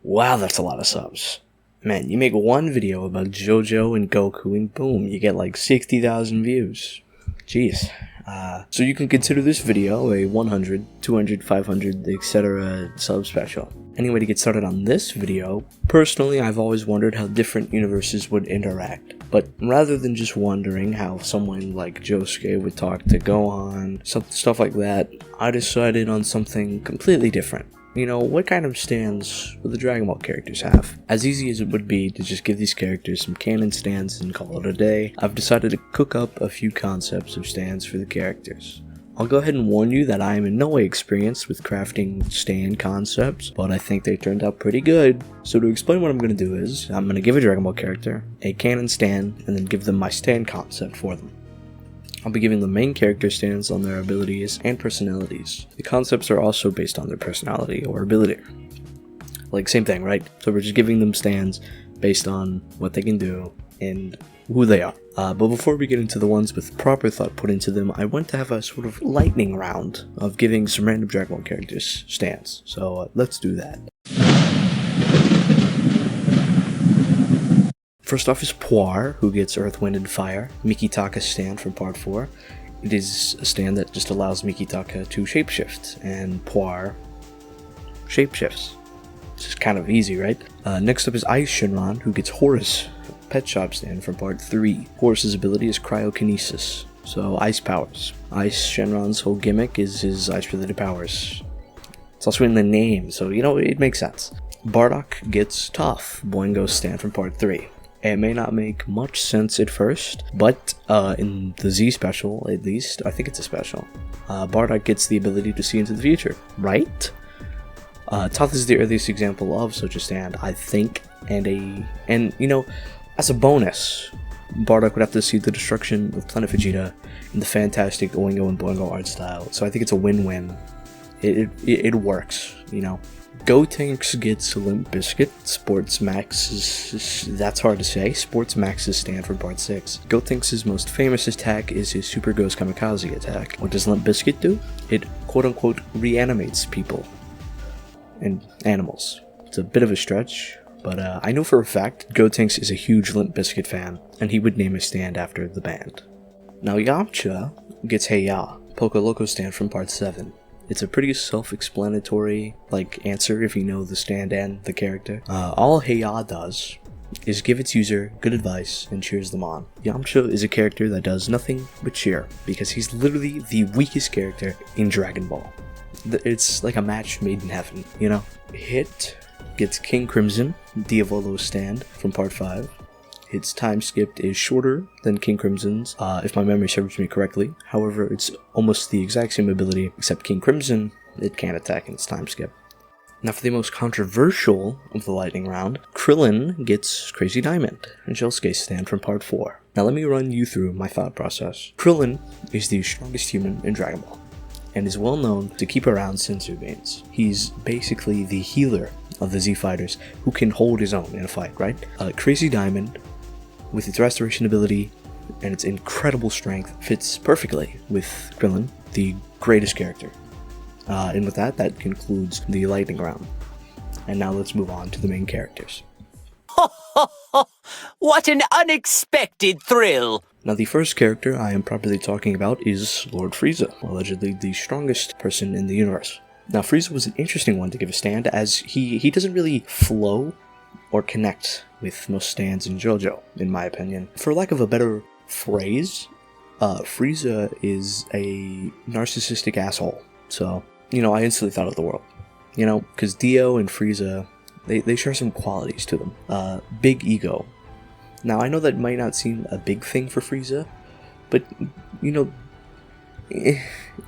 Wow, that's a lot of subs. Man, you make one video about JoJo and Goku and boom, you get like 60,000 views. Jeez. So you can consider this video a 100, 200, 500, etc. sub special. Anyway, to get started on this video, personally I've always wondered how different universes would interact. But rather than just wondering how someone like Josuke would talk to Gohan, stuff like that, I decided on something completely different. You know, what kind of stands would the Dragon Ball characters have? As easy as it would be to just give these characters some canon stands and call it a day, I've decided to cook up a few concepts of stands for the characters. I'll go ahead and warn you that I am in no way experienced with crafting stand concepts, but I think they turned out pretty good. So to explain what I'm going to do is, I'm going to give a Dragon Ball character a canon stand, and then give them my stand concept for them. I'll be giving the main character stands on their abilities and personalities. The concepts are also based on their personality or ability. Like, same thing, right? So we're just giving them stands based on what they can do and who they are. But before we get into the ones with proper thought put into them, I want to have a sort of lightning round of giving some random Dragon Ball characters stands. So let's do that. First off is Puar, who gets Earth, Wind, and Fire, Mikitaka's stand from Part 4. It is a stand that just allows Mikitaka to shapeshift, and Puar shapeshifts. It's just kind of easy, right? Next up is Ice Shenron, who gets Horus, Pet Shop stand from Part 3. Horus's ability is Cryokinesis, so ice powers. Ice Shenron's whole gimmick is his ice-related powers. It's also in the name, so, you know, it makes sense. Bardock gets Toph, Boingo's stand from Part 3. It may not make much sense at first, but in the Z special, at least, I think it's a special, Bardock gets the ability to see into the future, right? Toph is the earliest example of such a stand, I think, and you know, as a bonus, Bardock would have to see the destruction of Planet Vegeta in the fantastic Oingo and Boingo art style, so I think it's a win-win. It works, you know. Gotenks gets Limp Bizkit, Sports Max's, that's hard to say, Sports Max's stand from Part 6. Gotenks' most famous attack is his Super Ghost Kamikaze attack. What does Limp Bizkit do? It quote-unquote reanimates people and animals. It's a bit of a stretch, but I know for a fact Gotenks is a huge Limp Bizkit fan, and he would name his stand after the band. Now Yamcha gets Heya, Poco Loco stand from Part 7. It's a pretty self-explanatory, answer if you know the stand and the character. All Heya does is give its user good advice and cheers them on. Yamcha is a character that does nothing but cheer, because he's literally the weakest character in Dragon Ball. It's like a match made in heaven, you know? Hit gets King Crimson, Diavolo's stand from Part 5. Its time skipped is shorter than King Crimson's, if my memory serves me correctly. However, it's almost the exact same ability, except King Crimson, it can't attack in its time skip. Now for the most controversial of the lightning round, Krillin gets Crazy Diamond, and Josuke's stand from Part 4. Now let me run you through my thought process. Krillin is the strongest human in Dragon Ball, and is well known to keep around senzu beans. He's basically the healer of the Z fighters, who can hold his own in a fight, right? Crazy Diamond, with its restoration ability and its incredible strength, fits perfectly with Krillin, the greatest character. And with that concludes the lightning round. And now let's move on to the main characters. What an unexpected thrill! Now the first character I am properly talking about is Lord Frieza, allegedly the strongest person in the universe. Now Frieza was an interesting one to give a stand, as he doesn't really flow or connect with most stands in JoJo, in my opinion. For lack of a better phrase, Frieza is a narcissistic asshole. So, you know, I instantly thought of the world. You know, because Dio and Frieza, they share some qualities to them. Big ego. Now, I know that might not seem a big thing for Frieza, but, you know,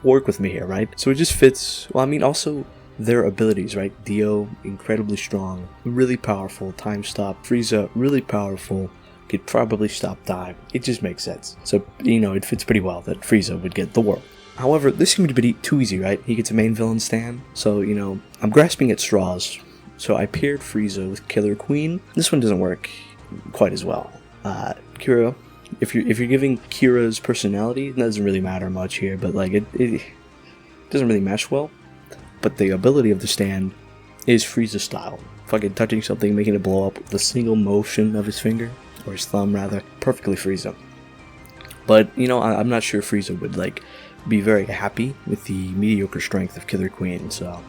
work with me here, right? So it just fits. Well, I mean, also their abilities, right? Dio, incredibly strong, really powerful, time stop. Frieza, really powerful, could probably stop time. It just makes sense. So, you know, it fits pretty well that Frieza would get the world. However, this seemed to be too easy, right? He gets a main villain stand. So, you know, I'm grasping at straws. So I paired Frieza with Killer Queen. This one doesn't work quite as well. Kira, if you're giving Kira's personality, it doesn't really matter much here, but it doesn't really mesh well. But the ability of the stand is Frieza style. fucking touching something, making it blow up with a single motion of his finger, or his thumb rather, perfectly Frieza. But, you know, I'm not sure Frieza would, like, be very happy with the mediocre strength of Killer Queen, so...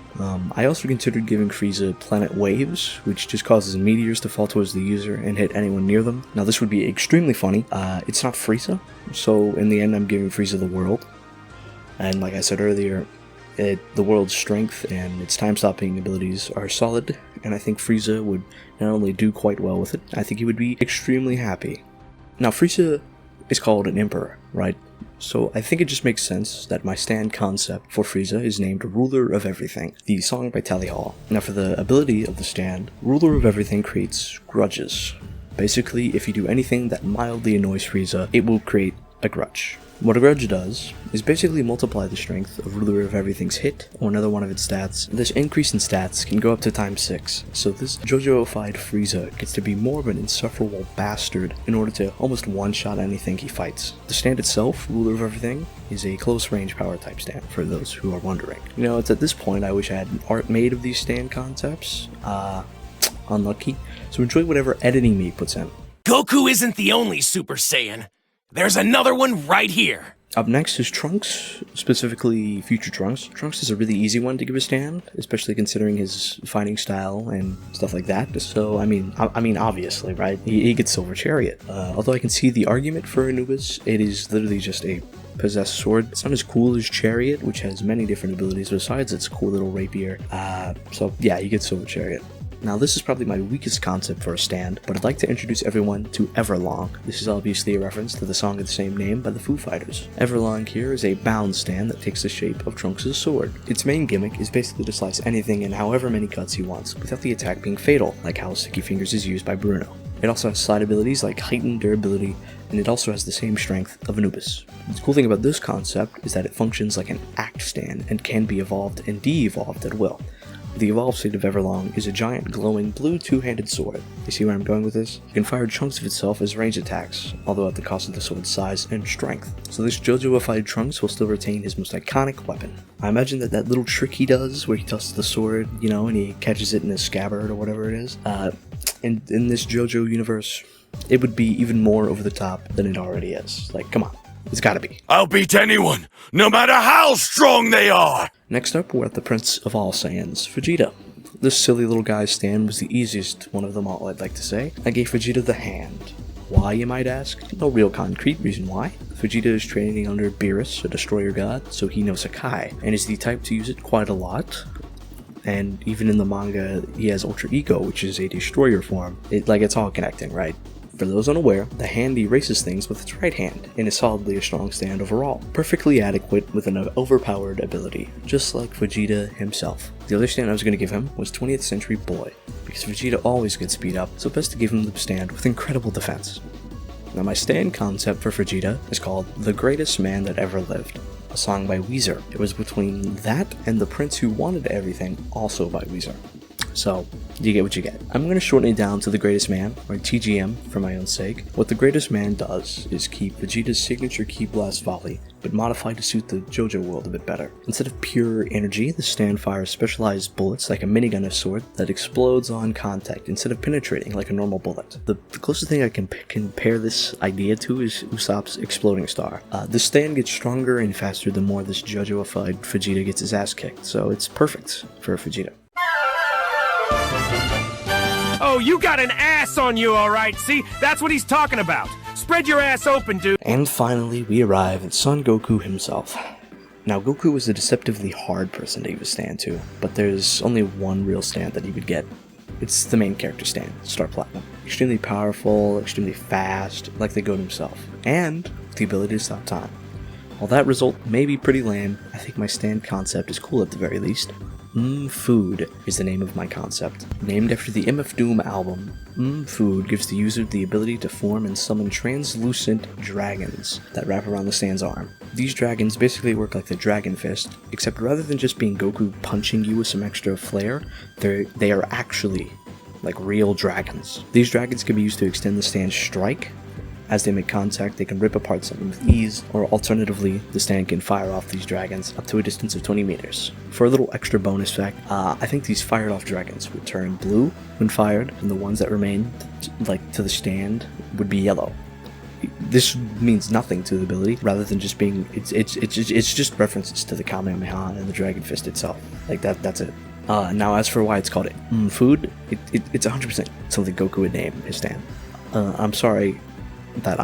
I also considered giving Frieza Planet Waves, which just causes meteors to fall towards the user and hit anyone near them. Now, this would be extremely funny. It's not Frieza, so in the end I'm giving Frieza the world. And like I said earlier, the world's strength and its time-stopping abilities are solid, and I think Frieza would not only do quite well with it, I think he would be extremely happy. Now, Frieza is called an Emperor, right? So I think it just makes sense that my stand concept for Frieza is named Ruler of Everything, the song by Tally Hall. Now for the ability of the stand, Ruler of Everything creates grudges. Basically, if you do anything that mildly annoys Frieza, it will create a grudge. What a grudge does is basically multiply the strength of Ruler of Everything's hit, or another one of its stats. This increase in stats can go up to ×6, so this JoJo-ified Frieza gets to be more of an insufferable bastard in order to almost one-shot anything he fights. The stand itself, Ruler of Everything, is a close-range power-type stand, for those who are wondering. You know, it's at this point I wish I had art made of these stand concepts. Unlucky. So enjoy whatever editing me puts in. Goku isn't the only Super Saiyan. There's another one right here. Up next is Trunks, specifically Future Trunks. Trunks is a really easy one to give a stand, especially considering his fighting style and stuff like that. So, I mean, obviously, right? He gets Silver Chariot. Although I can see the argument for Anubis, it is literally just a possessed sword. It's not as cool as Chariot, which has many different abilities besides its cool little rapier. So yeah, you get Silver Chariot. Now this is probably my weakest concept for a stand, but I'd like to introduce everyone to Everlong. This is obviously a reference to the song of the same name by the Foo Fighters. Everlong here is a bound stand that takes the shape of Trunks' sword. Its main gimmick is basically to slice anything in however many cuts he wants, without the attack being fatal, like how Sticky Fingers is used by Bruno. It also has slide abilities like heightened durability, and it also has the same strength of Anubis. The cool thing about this concept is that it functions like an act stand and can be evolved and de-evolved at will. The evolved state of Everlong is a giant glowing blue two-handed sword. You see where I'm going with this? You can fire chunks of itself as range attacks, although at the cost of the sword's size and strength. So this JoJo-ified Trunks will still retain his most iconic weapon. I imagine that little trick he does, where he tosses the sword, you know, and he catches it in his scabbard or whatever it is, in this JoJo universe, it would be even more over the top than it already is. Like, come on. It's gotta be. I'll beat anyone, no matter how strong they are! Next up, we're at the Prince of all Saiyans, Vegeta. This silly little guy's stand was the easiest one of them all, I'd like to say. I gave Vegeta the hand. Why, you might ask? No real concrete reason why. Vegeta is training under Beerus, a destroyer god, so he knows Sakai, and is the type to use it quite a lot. And even in the manga, he has Ultra Ego, which is a destroyer form. It's all connecting, right? For those unaware, the hand erases things with its right hand, and is solidly a strong stand overall. Perfectly adequate with an overpowered ability, just like Vegeta himself. The other stand I was going to give him was 20th Century Boy, because Vegeta always gets speed up, so best to give him the stand with incredible defense. Now my stand concept for Vegeta is called The Greatest Man That Ever Lived, a song by Weezer. It was between that and The Prince Who Wanted Everything, also by Weezer. So, you get what you get. I'm going to shorten it down to The Greatest Man, or TGM for my own sake. What The Greatest Man does is keep Vegeta's signature Ki Blast volley, but modified to suit the JoJo world a bit better. Instead of pure energy, the stand fires specialized bullets like a minigun of sword that explodes on contact instead of penetrating like a normal bullet. The closest thing I can compare this idea to is Usopp's Exploding Star. The stand gets stronger and faster the more this JoJo-ified Vegeta gets his ass kicked, so it's perfect for Vegeta. Oh, you got an ass on you, alright, see? That's what he's talking about. Spread your ass open, dude. And finally, we arrive at Son Goku himself. Now, Goku was a deceptively hard person to give a stand to, but there's only one real stand that he would get. It's the main character stand, Star Platinum. Extremely powerful, extremely fast, like the goat himself, and with the ability to stop time. While that result may be pretty lame, I think my stand concept is cool at the very least. Food is the name of my concept. Named after the MF Doom album, Food gives the user the ability to form and summon translucent dragons that wrap around the stand's arm. These dragons basically work like the Dragon Fist, except rather than just being Goku punching you with some extra flair, they are actually like real dragons. These dragons can be used to extend the stand's strike, As they make contact, they can rip apart something with ease, or alternatively, the stand can fire off these dragons up to a distance of 20 meters. For a little extra bonus fact, I think these fired off dragons would turn blue when fired, and the ones that remain, to the stand, would be yellow. This means nothing to the ability, rather than just being, it's just references to the Kamehameha and the Dragon Fist itself. Like that's it. Now as for why it's called food, it's 100% something Goku would name his stand. I'm sorry that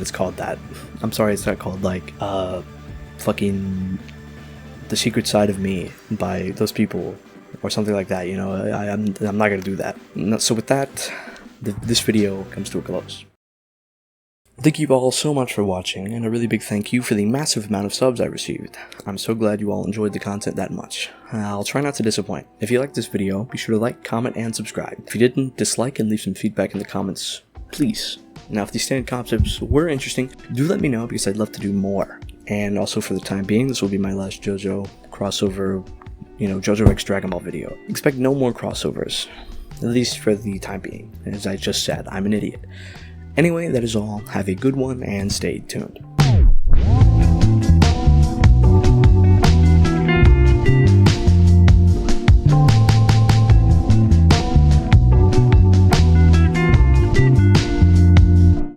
it's called that. I'm sorry it's not called like fucking The Secret Side of Me by those people or something like that, you know. I'm not gonna do that. So with that, this video comes to a close. Thank you all so much for watching, and a really big thank you for the massive amount of subs I received. I'm so glad you all enjoyed the content that much. I'll try not to disappoint. If you liked this video, be sure to like, comment, and subscribe. If you didn't, dislike and leave some feedback in the comments, please. Now, if these standard concepts were interesting, do let me know because I'd love to do more. And also for the time being, this will be my last JoJo crossover, JoJo X Dragon Ball video. Expect no more crossovers, at least for the time being. As I just said, I'm an idiot. Anyway, that is all. Have a good one and stay tuned.